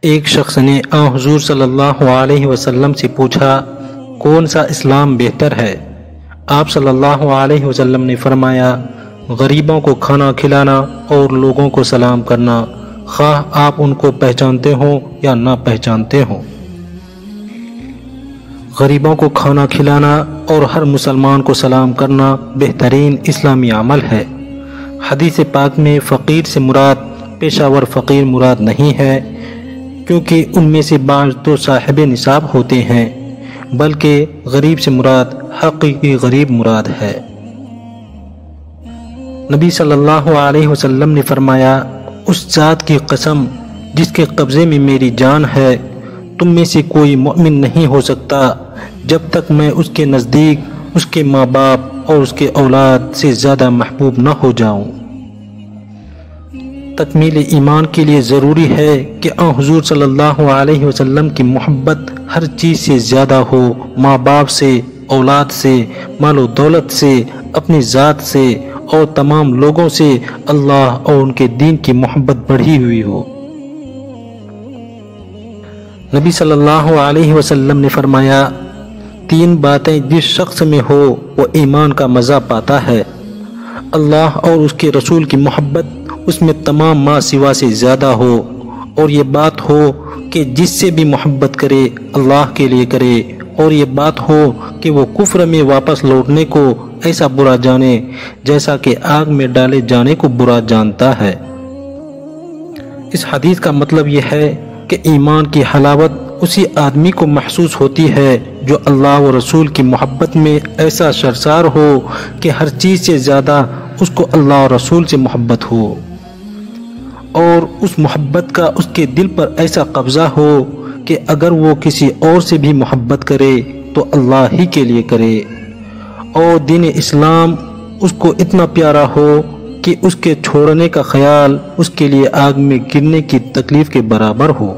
ایک شخص نے حضور صلی اللہ علیہ وسلم سے پوچھا کون سا اسلام بہتر ہے؟ آپ صلی اللہ علیہ وسلم نے فرمایا غریبوں کو کھانا کھلانا اور لوگوں کو سلام کرنا، خواہ آپ ان کو پہچانتے ہوں یا نہ پہچانتے ہوں۔ غریبوں کو کھانا کھلانا اور ہر مسلمان کو سلام کرنا بہترین اسلامی عمل ہے۔ حدیث پاک میں فقیر سے مراد پیشہ ور فقیر مراد نہیں ہے، کیونکہ ان میں سے بعض تو صاحب نصاب ہوتے ہیں، بلکہ غریب سے مراد حقیقی غریب مراد ہے۔ نبی صلی اللہ علیہ وسلم نے فرمایا اس ذات کی قسم جس کے قبضے میں میری جان ہے، تم میں سے کوئی مومن نہیں ہو سکتا جب تک میں اس کے نزدیک اس کے ماں باپ اور اس کے اولاد سے زیادہ محبوب نہ ہو جاؤں۔ تکمیل ایمان کے لیے ضروری ہے کہ حضور صلی اللہ علیہ وسلم کی محبت ہر چیز سے زیادہ ہو، ماں باپ سے، اولاد سے، مال و دولت سے، اپنی ذات سے اور تمام لوگوں سے اللہ اور ان کے دین کی محبت بڑھی ہوئی ہو۔ نبی صلی اللہ علیہ وسلم نے فرمایا 3 باتیں جس شخص میں ہو وہ ایمان کا مزہ پاتا ہے، اللہ اور اس کے رسول کی محبت اس میں تمام ما سوا سے زیادہ ہو، اور یہ بات ہو کہ جس سے بھی محبت کرے اللہ کے لیے کرے، اور یہ بات ہو کہ وہ کفر میں واپس لوٹنے کو ایسا برا جانے جیسا کہ آگ میں ڈالے جانے کو برا جانتا ہے۔ اس حدیث کا مطلب یہ ہے کہ ایمان کی حلاوت اسی آدمی کو محسوس ہوتی ہے جو اللہ و رسول کی محبت میں ایسا سرشار ہو کہ ہر چیز سے زیادہ اس کو اللہ و رسول سے محبت ہو، اور اس محبت کا اس کے دل پر ایسا قبضہ ہو کہ اگر وہ کسی اور سے بھی محبت کرے تو اللہ ہی کے لیے کرے، اور دین اسلام اس کو اتنا پیارا ہو کہ اس کے چھوڑنے کا خیال اس کے لیے آگ میں گرنے کی تکلیف کے برابر ہو۔